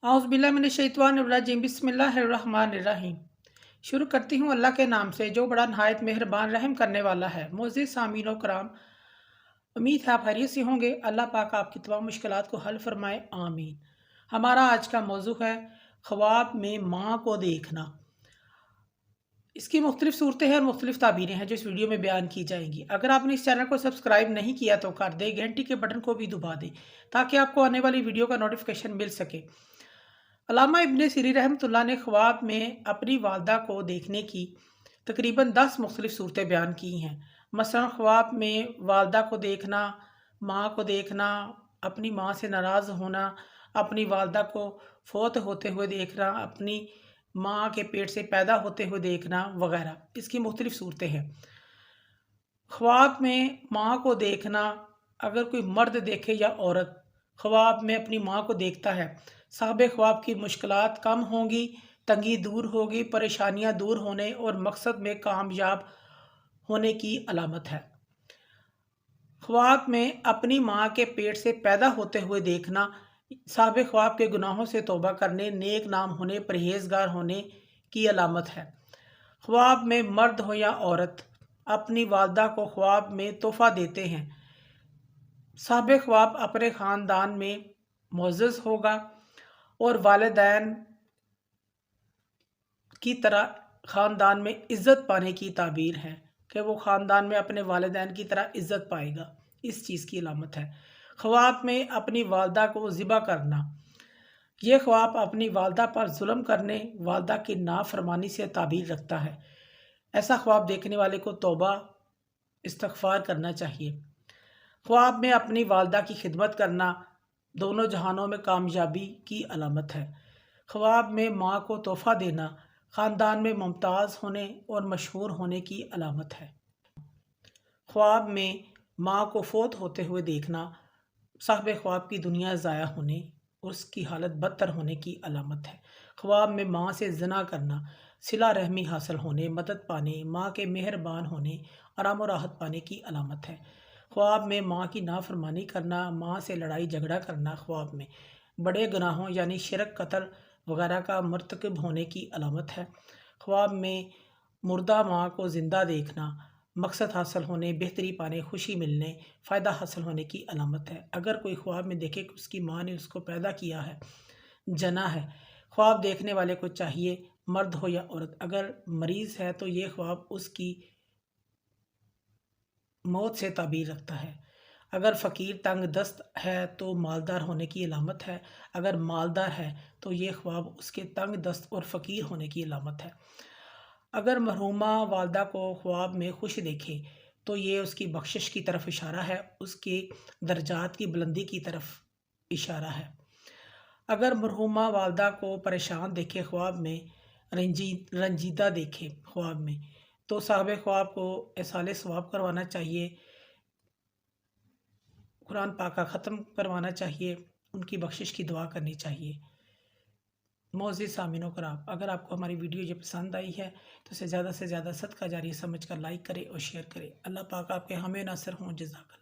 औज़ुबिल्लाहि बिस्मिल्लाहिर्रहमानिर्रहीम। शुरू करती हूँ अल्लाह के नाम से जो बड़ा नहायत मेहरबान रहम करने वाला है। मोअज़्ज़िज़ सामीन कराम, उम्मीद है आप खैरियत से होंगे। अल्लाह पाक आपकी तमाम मुश्किलात को हल फरमाए, आमीन। हमारा आज का मौजू है ख्वाब में माँ को देखना। इसकी मुख्तलिफ सूरतें हैं और मुख्तलिफ ताबीरें हैं जो इस वीडियो में बयान की जाएंगी। अगर आपने इस चैनल को सब्सक्राइब नहीं किया तो कर दे, घंटी के बटन को भी दबा दें ताकि आपको आने वाली वीडियो का नोटिफिकेशन मिल सके। अल्लामा इब्ने सिरी रहमतुल्लाह ने ख्वाब में अपनी वालदा को देखने की तकरीबन 10 मुख्तलिफ सूरतें बयान की हैं। मसलन ख्वाब में वालदा को देखना, माँ को देखना, अपनी माँ से नाराज़ होना, अपनी वालदा को फोत होते हुए देखना, अपनी माँ के पेट से पैदा होते हुए देखना वगैरह। इसकी मुख्तलिफ सूरतें हैं। ख्वाब में माँ को देखना, अगर कोई मर्द देखे या औरत ख्वाब में अपनी माँ को देखता है, साहब ख्वाब की मुश्किलात कम होंगी, तंगी दूर होगी, परेशानियाँ दूर होने और मकसद में कामयाब होने की अलामत है। ख्वाब में अपनी माँ के पेट से पैदा होते हुए देखना, साहब ख्वाब के गुनाहों से तौबा करने, नेक नाम होने, परहेजगार होने की अलामत है। ख्वाब में मर्द हो या औरत अपनी वालदा को ख्वाब में तोहफा देते हैं, साहब ख्वाब अपने ख़ानदान में मुअज़्ज़ज़ होगा और वालिदैन की तरह ख़ानदान में इज़्ज़त पाने की ताबीर है कि वो ख़ानदान में अपने वालिदैन की तरह इज़्ज़त पाएगा। इस चीज़ की अलामत है। ख्वाब में अपनी वालदा को ज़िबा करना, ये ख्वाब अपनी वालदा पर जुल्म करने, वालदा की नाफरमानी से ताबीर रखता है। ऐसा ख्वाब देखने वाले को तौबा इस्तिग़फ़ार करना चाहिए। ख्वाब में अपनी वालदा की खिदमत करना दोनों जहानों में कामयाबी की अलामत है। ख्वाब में माँ को तोहफ़ा देना ख़ानदान में मुमताज़ होने और मशहूर होने की अलामत है। ख्वाब में माँ को फोत होते हुए देखना साहब ख्वाब की दुनिया ज़ाया होने, उसकी हालत बदतर होने की अलामत है। ख्वाब में माँ से ज़िना करना सिला रहमी हासिल होने, मदद पाने, माँ के मेहरबान होने, आराम और राहत पाने की अलामत है। ख्वाब में माँ की नाफरमानी करना, माँ से लड़ाई झगड़ा करना ख्वाब में बड़े गुनाहों यानी शिरक, कत्ल वगैरह का मर्तकब होने की अलामत है। ख्वाब में मुर्दा माँ को ज़िंदा देखना मकसद हासिल होने, बेहतरी पाने, खुशी मिलने, फ़ायदा हासिल होने की अलामत है। अगर कोई ख्वाब में देखे कि उसकी माँ ने उसको पैदा किया है, जना है, ख्वाब देखने वाले को चाहिए, मर्द हो या औरत, अगर मरीज़ है तो ये ख्वाब उसकी मौत से ताबीर रखता है। अगर फ़कीर तंग दस्त है तो मालदार होने की अलामत है। अगर मालदार है तो ये ख्वाब उसके तंग दस्त और फ़कीर होने की अलामत है। अगर मरहूमा वालदा को ख्वाब में खुश देखे तो ये उसकी बख्शिश की तरफ इशारा है, उसके दर्जात की बुलंदी की तरफ इशारा है। अगर मरहूमा वालदा को परेशान देखे ख्वाब में, रंजीदा देखे ख्वाब में, तो साहब ख्वाब को एसाले सवाब करवाना चाहिए, कुरान पाक का ख़त्म करवाना चाहिए, उनकी बख्शिश की दुआ करनी चाहिए। मोअज़्ज़िज़ सामीन कराम, अगर आपको हमारी वीडियो ये पसंद आई है तो इसे ज़्यादा से ज़्यादा सदका जारिया समझ कर लाइक करें और शेयर करें। अल्लाह पाक आपके हमें नासिर हों। जज़ाकल्लाह।